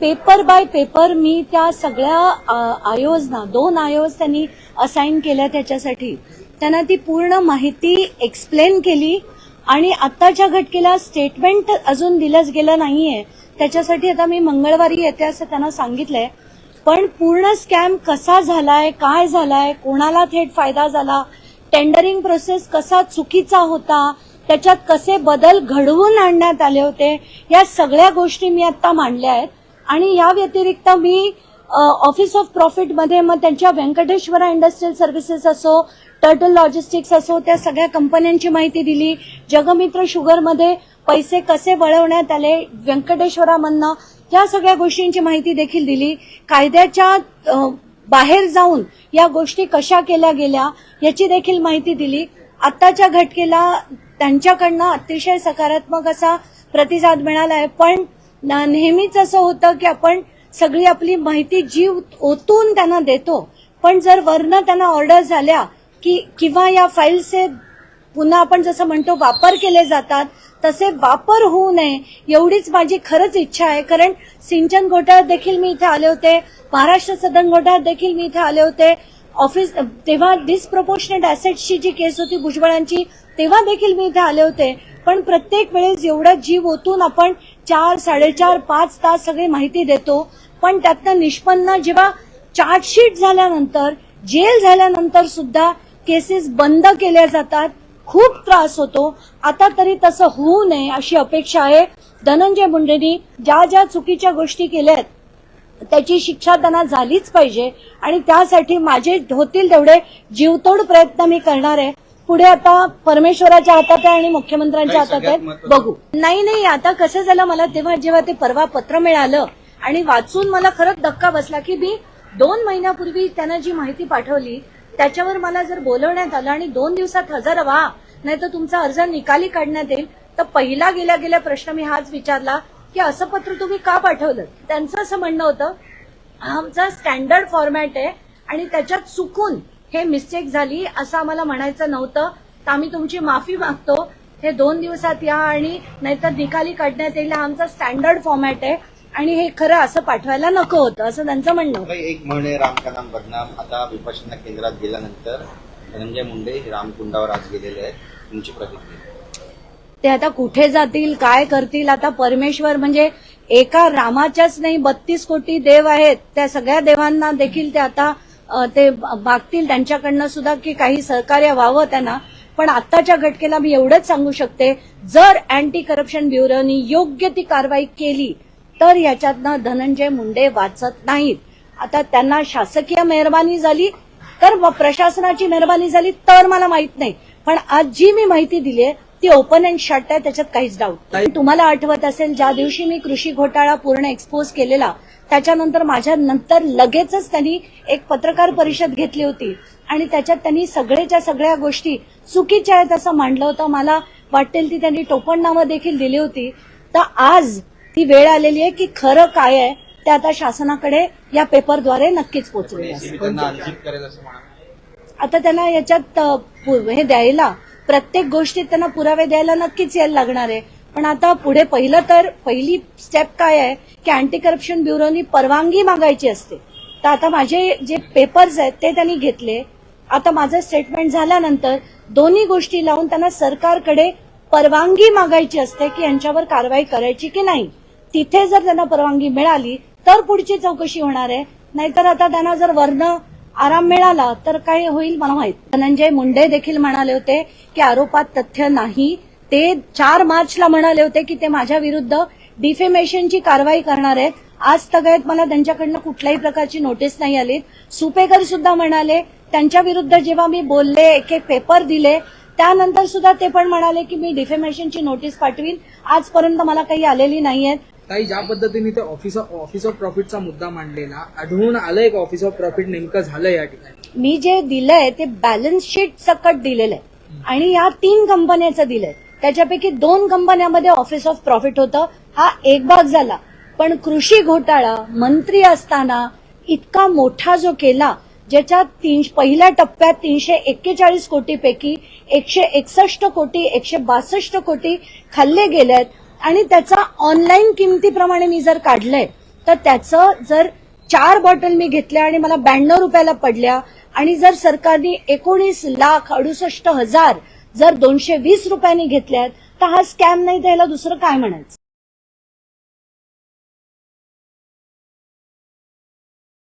Paper bye paper मी त्या सगळ्या आयोजना 2 आयोज त्यांनी असाइन केल्या त्याच्यासाठी त्यांना ती पूर्ण माहिती एक्सप्लेन केली आणि आत्ताच्या घटकेला स्टेटमेंट अजून दिलंच गेलं नाहीये. त्याच्यासाठी आता मी मंगळवारी येते असं त्यांना सांगितलंय. पण पूर्ण स्कॅम कसा झालाय, काय झालाय, कोणाला थेट फायदा झाला, टेंडरिंग प्रोसेस कसा चुकीचा होता, त्याच्यात कसे बदल घडवून आणण्यात आले होते, या सगळ्या गोष्टी मी आता मांडल्या आहेत. आणि या व्यतिरिक्त मी ऑफिस ऑफ प्रॉफिटमध्ये मग त्यांच्या व्यंकटेश्वरा इंडस्ट्रियल सर्व्हिसेस असो, टर्टल लॉजिस्टिक्स असो, त्या सगळ्या कंपन्यांची माहिती दिली. जगमित्र शुगरमध्ये पैसे कसे वळवण्यात आले व्यंकटेश्वरामधनं, या सगळ्या गोष्टींची माहिती देखील दिली. कायद्याच्या बाहेर जाऊन या गोष्टी कशा केल्या गेल्या याची देखील माहिती दिली. आत्ताच्या घटकेला त्यांच्याकडनं अतिशय सकारात्मक असा प्रतिसाद मिळाला आहे. पण नेहमीच असं होतं की आपण सगळी आपली माहिती जीव ओतून त्यांना देतो, पण जर वरनं त्यांना ऑर्डर झाल्या की किंवा या फाईल्सचे पुन्हा आपण जसं म्हणतो वापर केले जातात तसे वापर होऊ नये एवढीच माझी खरंच इच्छा आहे. कारण सिंचन घोटाळ्यात देखील मी इथे आले होते, महाराष्ट्र सदन घोटाळ्यात देखील मी इथे आले होते. ऑफिस तेव्हा डिस्प्रपोर्शनेट ऍसेट्सची जी केस होती भुजबळांची तेव्हा देखील मी इथे आले होते. पण प्रत्येक वेळेस एवढा जीव ओतून आपण 4, 4.5, 5 तास सगळी माहिती देतो, पण त्यातनं निष्पन्न जेव्हा चार्जशीट झाल्यानंतर, जेल झाल्यानंतर सुद्धा केसेस बंद केल्या जातात, खूप त्रास होतो. आता तरी तसं होऊ नये अशी अपेक्षा आहे. धनंजय मुंडेंनी ज्या ज्या चुकीच्या गोष्टी केल्यात त्याची शिक्षा त्यांना झालीच पाहिजे आणि त्यासाठी माझे होतील तेवढे जीवतोड प्रयत्न मी करणार आहे. पुढे आता परमेश्वराच्या हातात आहे आणि मुख्यमंत्र्यांच्या हातात आहे, बघू. नाही आता कसं झालं, मला तेव्हा जेव्हा ते परवा पत्र मिळालं आणि वाचून मला खरंच धक्का बसला की मी 2 महिन्यापूर्वी त्यांना जी माहिती पाठवली त्याच्यावर मला जर बोलवण्यात आलं आणि 2 दिवसात हजर व्हा नाही तर तुमचा अर्ज निकाली काढण्यात येईल, तर पहिला गेल्या प्रश्न मी हाच विचारला की असं पत्र तुम्ही का पाठवलं. त्यांचं असं म्हणणं होतं आमचा स्टँडर्ड फॉर्मॅट आहे आणि त्याच्यात चुकून हे मिस्टेक झाली असं आम्हाला म्हणायचं नव्हतं, तर आम्ही तुमची माफी मागतो. हे 2 दिवसात या आणि नाहीतर निकाली काढण्यात येईल, हा आमचा स्टँडर्ड फॉर्मॅट आहे आणि हे खरं असं पाठवायला नको होतं असं त्यांचं म्हणणं होतं. एक म्हणे राम का नाम बदनाम. आता विपश्यना केंद्रात गेल्यानंतर धनंजय मुंडे रामकुंडावर आज गेलेले आहेत, तुमची प्रतिक्रिया? ते आता कुठे जातील, काय करतील. आता परमेश्वर म्हणजे एका रामाच्याच नाही 32 कोटी देव आहेत, त्या सगळ्या देवांना देखील ते आता ते मागतील त्यांच्याकडनं सुद्धा की काही सहकार्य व्हावं त्यांना. पण आत्ताच्या घटकेला मी एवढंच सांगू शकते, जर अँटी करप्शन ब्युरोनी योग्य ती कारवाई केली तर याच्यातनं धनंजय मुंडे वाचत नाहीत. आता त्यांना शासकीय मेहरबानी झाली तर प्रशासनाची मेहरबानी झाली तर मला माहित नाही, पण आज जी मी माहिती दिली आहे ती ओपन अँड शट आहे, त्याच्यात काहीच डाऊट नाही. तुम्हाला आठवत असेल ज्या दिवशी मी कृषी घोटाळा पूर्ण एक्सपोज केलेला त्याच्यानंतर माझ्या नंतर लगेचच त्यांनी एक पत्रकार परिषद घेतली होती आणि त्याच्यात त्यांनी सगळ्याच्या सगळ्या गोष्टी चुकीच्या आहेत असं मांडलं होतं. मला वाटेल ती त्यांनी टोपणनामं देखील दिली होती. तर आज ती वेळ आलेली आहे की खरं काय आहे ते आता शासनाकडे या पेपरद्वारे नक्कीच पोहोचले. आता त्यांना याच्यात हे द्यायला प्रत्येक गोष्टीत त्यांना पुरावे द्यायला नक्कीच यायला लागणार आहे. पण आता पुढे पहिली स्टेप काय आहे की अँटी करप्शन ब्युरोनी परवानगी मागायची असते. तर आता माझे जे पेपर्स आहेत ते त्यांनी घेतले. आता माझं स्टेटमेंट झाल्यानंतर दोन्ही गोष्टी लावून त्यांना सरकारकडे परवानगी मागायची असते की यांच्यावर कारवाई करायची की नाही. तिथे जर त्यांना परवानगी मिळाली तर पुढची चौकशी होणार आहे, नाहीतर आता त्यांना जर वरनं आराम मिळाला तर काय होईल मला माहित. धनंजय मुंडे देखील म्हणाले होते की आरोपात तथ्य नाही. ते 4 मार्चला म्हणाले होते की ते माझ्या विरुद्ध डिफेमेशनची कारवाई करणार आहेत. आज तगायत मला त्यांच्याकडनं कुठल्याही प्रकारची नोटीस नाही आली. सुपेकर सुद्धा म्हणाले, त्यांच्या विरुद्ध जेव्हा मी बोलले, एक पेपर दिले, त्यानंतर सुद्धा ते पण म्हणाले की मी डिफेमेशनची नोटीस पाठवीन. आजपर्यंत मला काही आलेली नाहीये. ताई, ज्या पद्धतीने ते ऑफिस ऑफ प्रॉफिटचा मुद्दा मांडलेला आढळून आलंय का ऑफिस ऑफ प्रॉफिट नेमकं झालं या ठिकाणी? मी जे दिलंय ते बॅलन्स शीट सकट दिलेलं आहे आणि या 3 कंपन्याचं दिलंय. त्याच्यापैकी 2 कंपन्यांमध्ये ऑफिस ऑफ प्रॉफिट होतं, हा एक भाग झाला. पण कृषी घोटाळा मंत्री असताना इतका मोठा जो केला, ज्याच्यात पहिल्या टप्प्यात 341 कोटीपैकी 161 कोटी 162 कोटी खाल्ले गेलेत आणि त्याचा ऑनलाईन किमतीप्रमाणे मी जर काढलंय तर त्याचं जर 4 बॉटल मी घेतल्या आणि मला 92 रुपयाला पडल्या आणि जर सरकारने 19,68,000 जर 220 रुपयांनी घेतल्यात तर हा स्कॅम नाही, त्याला दुसरं काय म्हणायचं.